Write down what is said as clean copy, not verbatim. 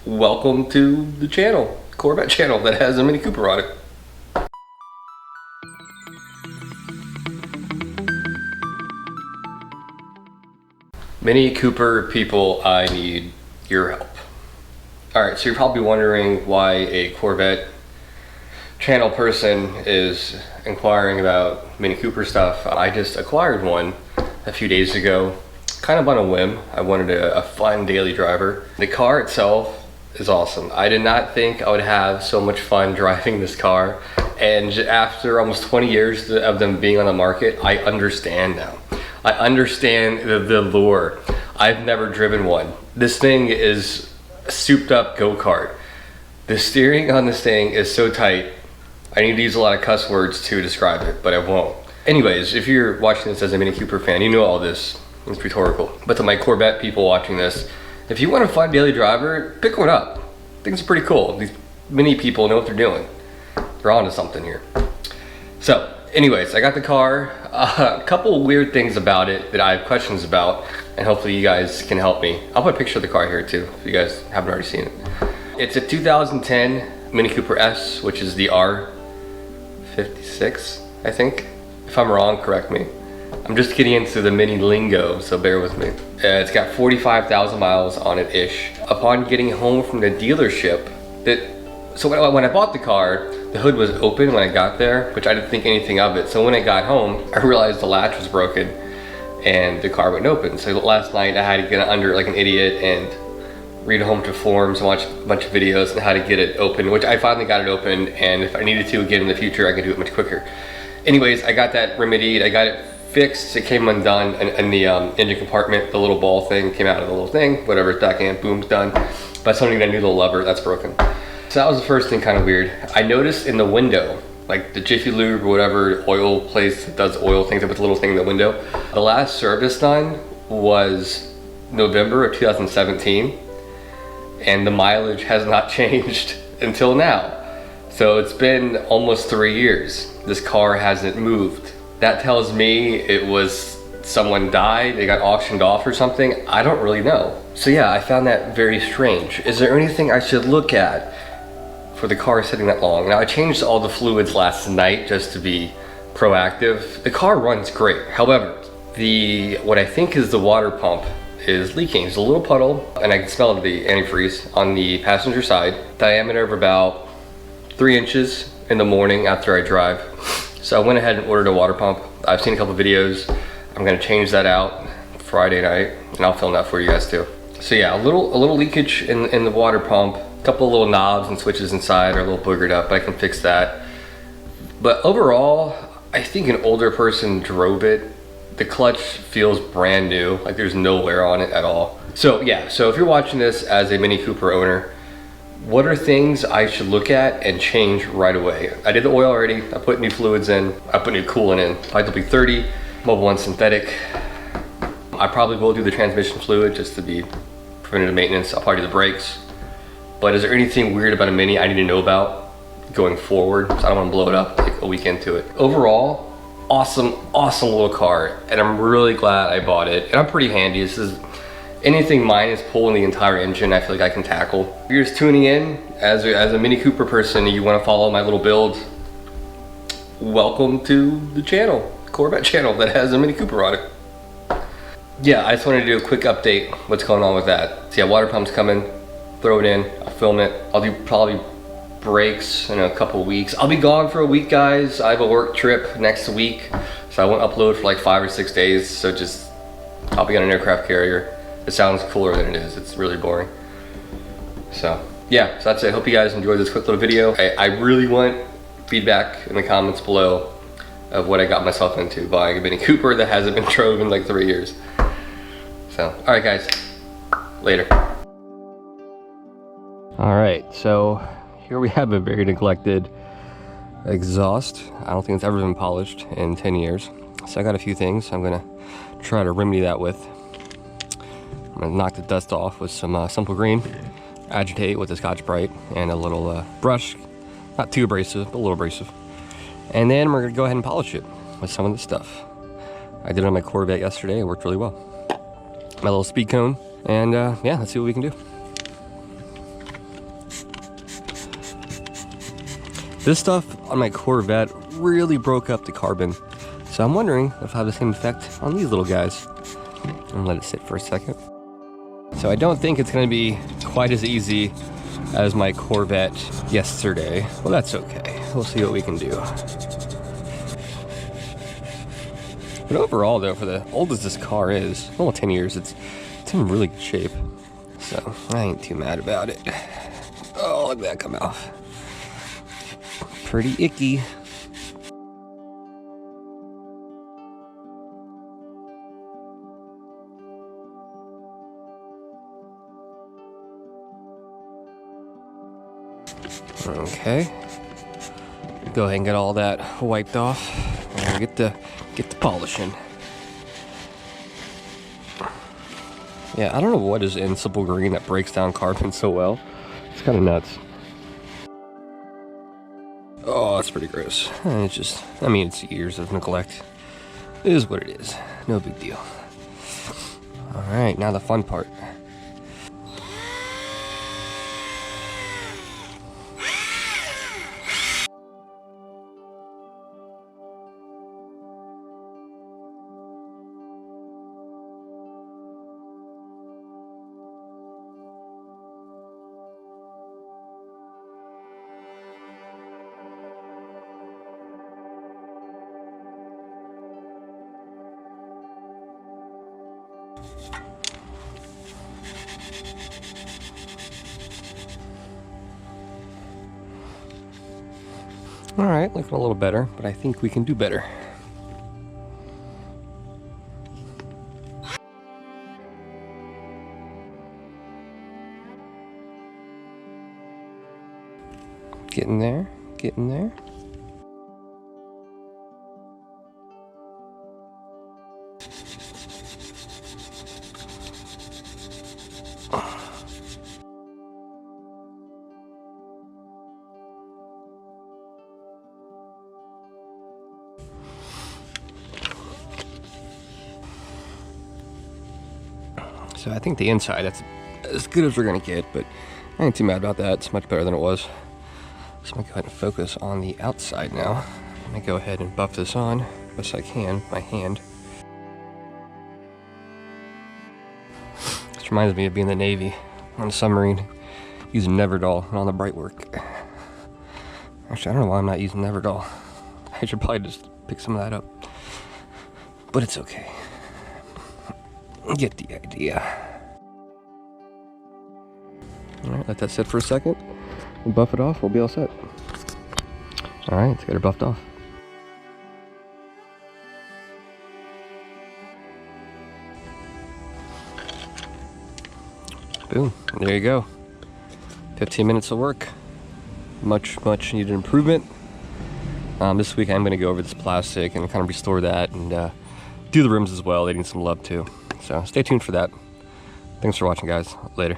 welcome to the channel, Corvette channel that has a Mini Cooper on it. Mini Cooper people, I need your help. Alright, so you're probably wondering why a Corvette channel person is inquiring about Mini Cooper stuff. I just acquired one a few days ago, kind of on a whim. I wanted a fun daily driver. The car itself is awesome. I did not think I would have so much fun driving this car, and after almost 20 years of them being on the market, I understand now. I understand the lure. I've never driven one. This thing is a souped up go-kart. The steering on this thing is so tight. I need to use a lot of cuss words to describe it, but I won't. Anyways, if you're watching this as a Mini Cooper fan, you know all this. It's rhetorical. But to my Corvette people watching this, if you want a fun daily driver, pick one up. Things are pretty cool. These Mini people know what they're doing. They're onto something here. So, anyways, I got the car. A couple weird things about it that I have questions about, and hopefully you guys can help me. I'll put a picture of the car here too, if you guys haven't already seen it. It's a 2010 Mini Cooper S, which is the R56, I think. If I'm wrong, correct me. I'm just getting into the Mini lingo, so bear with me. It's got 45,000 miles on it ish. Upon getting home from the dealership, so when I bought the car, the hood was open when I got there, which I didn't think anything of it. So when I got home, I realized the latch was broken and the car wouldn't open. So last night I had to get under it like an idiot and read a whole bunch of forums and watch a bunch of videos on how to get it open, which I finally got it open, and if I needed to again in the future, I could do it much quicker. Anyways, I got that remedied. I got it fixed. It came undone in the engine compartment. The little ball thing came out of the little thing, whatever, it's back in, boom, done. But something that new little lever, that's broken. So that was the first thing, kind of weird. I noticed in the window, like the Jiffy Lube or whatever oil place that does oil things, that puts a little thing in the window. The last service done was November of 2017, and the mileage has not changed until now. So it's been almost 3 years. This car hasn't moved. That tells me it was someone died, they got auctioned off or something. I don't really know. So yeah, I found that very strange. Is there anything I should look at for the car sitting that long? Now, I changed all the fluids last night just to be proactive. The car runs great. However, what I think is the water pump is leaking. There's a little puddle, and I can smell the antifreeze on the passenger side. Diameter of about 3 inches in the morning after I drive. So I went ahead and ordered a water pump. I've seen a couple videos. I'm gonna change that out Friday night, and I'll film that for you guys too. So yeah, a little leakage in the water pump. A couple little knobs and switches inside are a little boogered up, but I can fix that. But overall, I think an older person drove it. The clutch feels brand new, like there's no wear on it at all. So yeah, so if you're watching this as a Mini Cooper owner, what are things I should look at and change right away? I did the oil already. I put new fluids in. I put new coolant in. WP30, Mobil 1 synthetic. I probably will do the transmission fluid just to be preventative maintenance. I'll probably do the brakes. But is there anything weird about a Mini I need to know about going forward? So I don't want to blow it up like a week into it. Overall, awesome little car, and I'm really glad I bought it. And I'm pretty handy. This is anything minus pulling the entire engine, I feel like I can tackle. If you're just tuning in as a Mini Cooper person and you want to follow my little build, welcome to the channel, Corvette channel that has a Mini Cooper on it. Yeah, I just wanted to do a quick update what's going on with that. So yeah, water pump's coming, throw it in, I'll film it. I'll do probably brakes in a couple weeks. I'll be gone for a week, guys. I have a work trip next week, so I won't upload for like 5 or 6 days. So I'll be on an aircraft carrier. It sounds cooler than it is. It's really boring. So yeah, so that's it. I hope you guys enjoyed this quick little video. I really want feedback in the comments below of what I got myself into buying a Mini Cooper that hasn't been drove in like 3 years. So, all right guys, later. All right, so here we have a very neglected exhaust. I don't think it's ever been polished in 10 years. So I got a few things I'm gonna try to remedy that with. I'm gonna knock the dust off with some Simple Green, agitate with a Scotch-Brite, and a little brush. Not too abrasive, but a little abrasive. And then we're gonna go ahead and polish it with some of the stuff. I did it on my Corvette yesterday, it worked really well. My little speed cone, and yeah, let's see what we can do. This stuff on my Corvette really broke up the carbon. So I'm wondering if I'll have the same effect on these little guys. I'm gonna let it sit for a second. So I don't think it's gonna be quite as easy as my Corvette yesterday. Well, that's okay. We'll see what we can do. But overall though, for the old as this car is, well, 10 years, it's in really good shape. So I ain't too mad about it. Oh, look at that come off. Pretty icky. Okay. Go ahead and get all that wiped off and get the polishing. Yeah, I don't know what is in Simple Green that breaks down carbon so well. It's kind of nuts. Oh, that's pretty gross. And it's just, I mean, it's years of neglect. It is what it is. No big deal. All right, now the fun part. All right, looking a little better, but I think we can do better. Getting there, getting there. So I think the inside, that's as good as we're gonna get, but I ain't too mad about that. It's much better than it was. So I'm gonna go ahead and focus on the outside now. I'm gonna go ahead and buff this on best I can with my hand. This reminds me of being in the Navy on a submarine, using Neverdol on the bright work. Actually, I don't know why I'm not using Neverdol. I should probably just pick some of that up, but it's okay. Get the idea. All right, let that sit for a second. We'll buff it off, we'll be all set. All right, let's get her buffed off. Boom, there you go. 15 minutes of work. Much needed improvement. This week I'm gonna go over this plastic and kind of restore that and do the rims as well. They need some love too. So stay tuned for that. Thanks for watching, guys. Later.